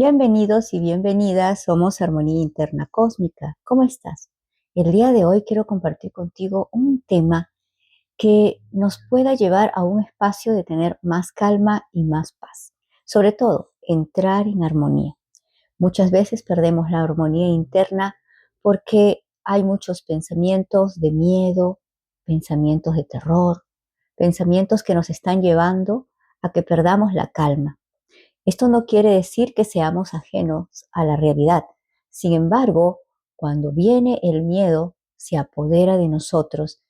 Bienvenidos y bienvenidas, somos Armonía Interna Cósmica. ¿Cómo estás? El día de hoy quiero compartir contigo un tema que nos pueda llevar a un espacio de tener más calma y más paz. Sobre todo, entrar en armonía. Muchas veces perdemos la armonía interna porque hay muchos pensamientos de miedo, pensamientos de terror, pensamientos que nos están llevando a que perdamos la calma. Esto no quiere decir que seamos ajenos a la realidad. Sin embargo, cuando viene el miedo, se apodera de nosotros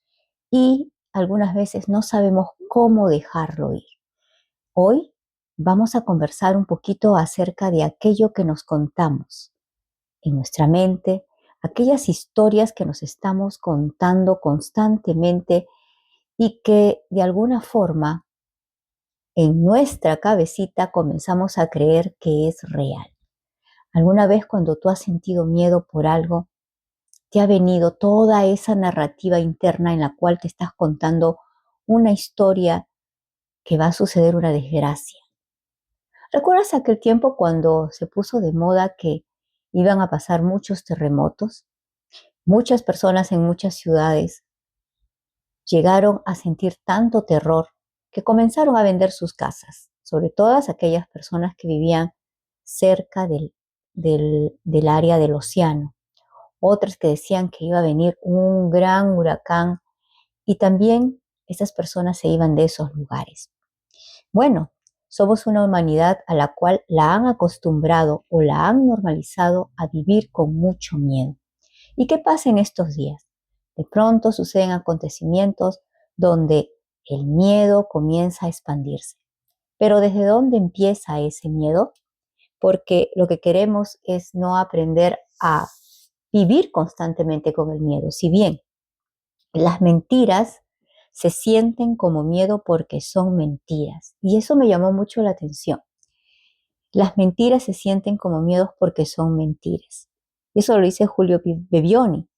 y algunas veces no sabemos cómo dejarlo ir. Hoy vamos a conversar un poquito acerca de aquello que nos contamos en nuestra mente, aquellas historias que nos estamos contando constantemente y que de alguna forma en nuestra cabecita comenzamos a creer que es real. ¿Alguna vez cuando tú has sentido miedo por algo, te ha venido toda esa narrativa interna en la cual te estás contando una historia que va a suceder una desgracia? ¿Recuerdas aquel tiempo cuando se puso de moda que iban a pasar muchos terremotos? Muchas personas en muchas ciudades llegaron a sentir tanto terror que comenzaron a vender sus casas, sobre todo aquellas personas que vivían cerca del área del océano. Otras que decían que iba a venir un gran huracán y también esas personas se iban de esos lugares. Bueno, somos una humanidad a la cual la han acostumbrado o la han normalizado a vivir con mucho miedo. ¿Y qué pasa en estos días? De pronto suceden acontecimientos donde el miedo comienza a expandirse. Pero ¿desde dónde empieza ese miedo? Porque lo que queremos es no aprender a vivir constantemente con el miedo. Si bien las mentiras se sienten como miedo porque son mentiras. Y eso me llamó mucho la atención. Las mentiras se sienten como miedos porque son mentiras. Eso lo dice Julio Bebioni.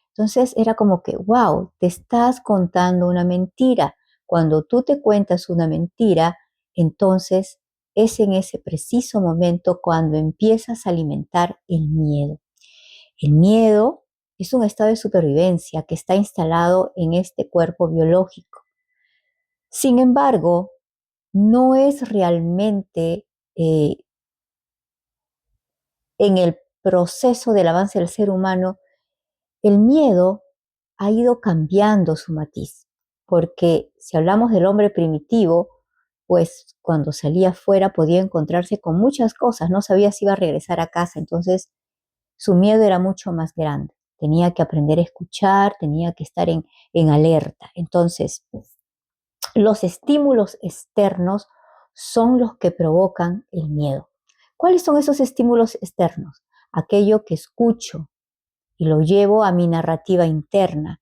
Entonces era como que, wow, te estás contando una mentira. Cuando tú te cuentas una mentira, entonces es en ese preciso momento cuando empiezas a alimentar el miedo. El miedo es un estado de supervivencia que está instalado en este cuerpo biológico. Sin embargo, no es realmente en el proceso del avance del ser humano. El miedo ha ido cambiando su matiz, porque si hablamos del hombre primitivo, pues cuando salía afuera podía encontrarse con muchas cosas, no sabía si iba a regresar a casa, entonces su miedo era mucho más grande. Tenía que aprender a escuchar, tenía que estar en alerta. Entonces, los estímulos externos son los que provocan el miedo. ¿Cuáles son esos estímulos externos? Aquello que escucho y lo llevo a mi narrativa interna.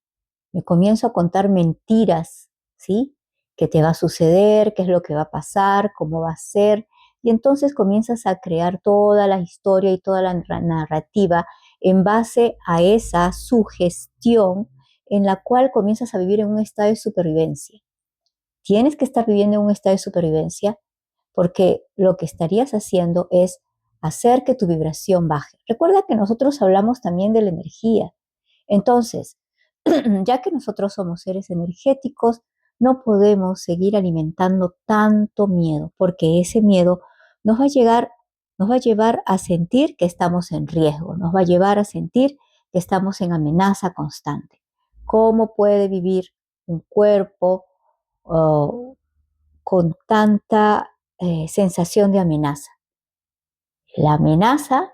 Me comienzo a contar mentiras, ¿sí? ¿Qué te va a suceder? ¿Qué es lo que va a pasar? ¿Cómo va a ser? Y entonces comienzas a crear toda la historia y toda la narrativa en base a esa sugestión en la cual comienzas a vivir en un estado de supervivencia. Tienes que estar viviendo en un estado de supervivencia porque lo que estarías haciendo es hacer que tu vibración baje. Recuerda que nosotros hablamos también de la energía. Entonces, ya que nosotros somos seres energéticos, no podemos seguir alimentando tanto miedo, porque ese miedo nos va a llevar a sentir que estamos en riesgo, nos va a llevar a sentir que estamos en amenaza constante. ¿Cómo puede vivir un cuerpo con tanta sensación de amenaza? La amenaza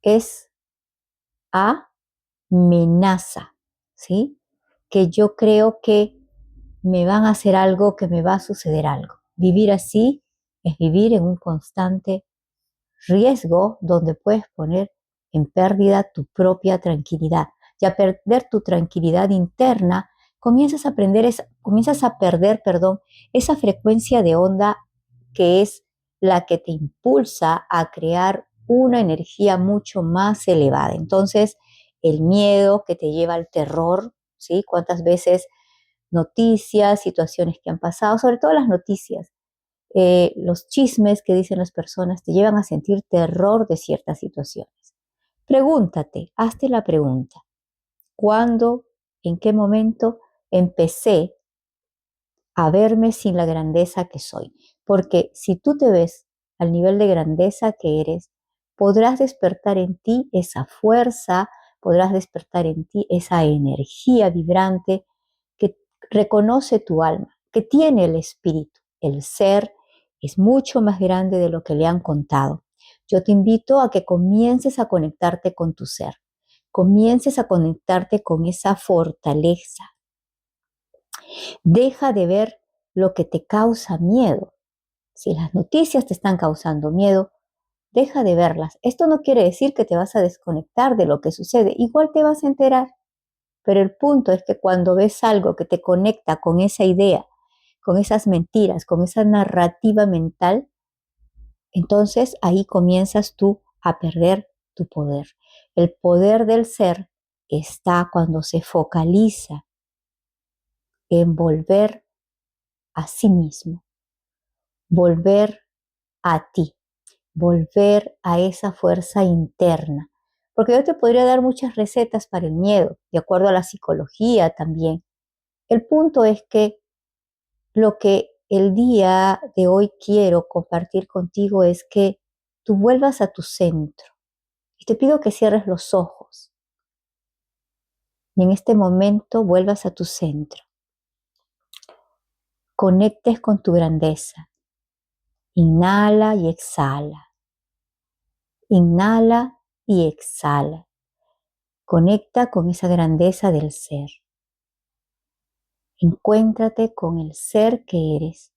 es amenaza, ¿sí? Que yo creo que me van a hacer algo, que me va a suceder algo. Vivir así es vivir en un constante riesgo donde puedes poner en pérdida tu propia tranquilidad. Y a perder tu tranquilidad interna, comienzas a perder, esa frecuencia de onda que es la que te impulsa a crear una energía mucho más elevada. Entonces, el miedo que te lleva al terror, ¿sí? ¿Cuántas veces noticias, situaciones que han pasado, sobre todo las noticias? los chismes que dicen las personas te llevan a sentir terror de ciertas situaciones. Pregúntate, hazte la pregunta, ¿cuándo, en qué momento empecé a verme sin la grandeza que soy? Porque si tú te ves al nivel de grandeza que eres, podrás despertar en ti esa fuerza, podrás despertar en ti esa energía vibrante que reconoce tu alma, que tiene el espíritu. El ser es mucho más grande de lo que le han contado. Yo te invito a que comiences a conectarte con tu ser, comiences a conectarte con esa fortaleza. Deja de ver lo que te causa miedo. Si las noticias te están causando miedo, deja de verlas. Esto no quiere decir que te vas a desconectar de lo que sucede. Igual te vas a enterar. Pero el punto es que cuando ves algo que te conecta con esa idea, con esas mentiras, con esa narrativa mental, entonces ahí comienzas tú a perder tu poder. El poder del ser está cuando se focaliza en volver a sí mismo, volver a ti, volver a esa fuerza interna. Porque yo te podría dar muchas recetas para el miedo, de acuerdo a la psicología también. El punto es que lo que el día de hoy quiero compartir contigo es que tú vuelvas a tu centro. Y te pido que cierres los ojos. Y en este momento vuelvas a tu centro. Conectes con tu grandeza. Inhala y exhala. Inhala y exhala. Conecta con esa grandeza del ser. Encuéntrate con el ser que eres.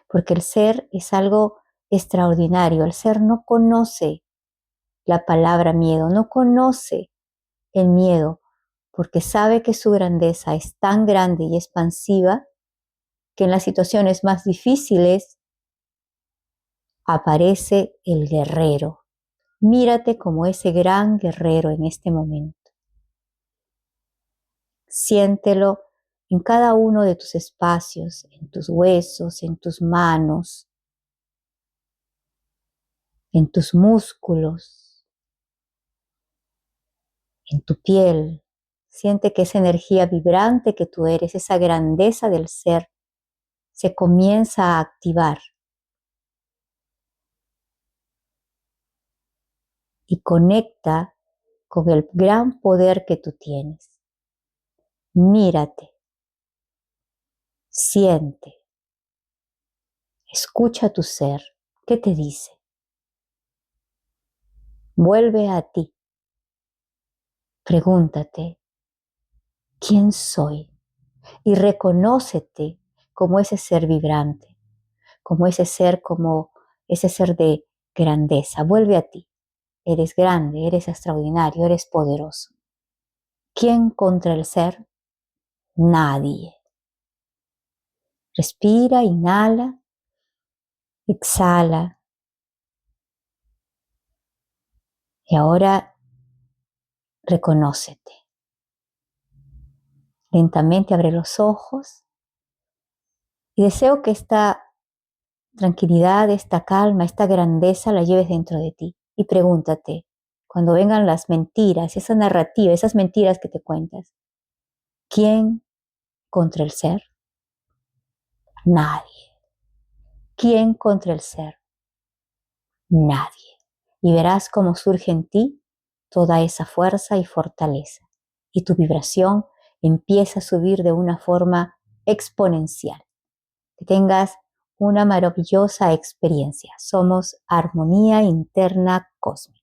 Porque el ser es algo extraordinario. El ser no conoce la palabra miedo, no conoce el miedo, porque sabe que su grandeza es tan grande y expansiva que en las situaciones más difíciles aparece el guerrero. Mírate como ese gran guerrero en este momento. Siéntelo en cada uno de tus espacios, en tus huesos, en tus manos, en tus músculos, en tu piel. Siente que esa energía vibrante que tú eres, esa grandeza del ser, se comienza a activar. Y conecta con el gran poder que tú tienes. Mírate, siente, escucha tu ser. ¿Qué te dice? Vuelve a ti. Pregúntate, ¿quién soy? Y reconócete como ese ser vibrante, como ese ser de grandeza. Vuelve a ti. Eres grande, eres extraordinario, eres poderoso. ¿Quién contra el ser? Nadie. Respira, inhala, exhala. Y ahora reconócete. Lentamente abre los ojos y deseo que esta tranquilidad, esta calma, esta grandeza la lleves dentro de ti. Y pregúntate, cuando vengan las mentiras, esa narrativa, esas mentiras que te cuentas, ¿quién contra el ser? Nadie. ¿Quién contra el ser? Nadie. Y verás cómo surge en ti toda esa fuerza y fortaleza. Y tu vibración empieza a subir de una forma exponencial. Que tengas una maravillosa experiencia. Somos Armonía Interna Cósmica.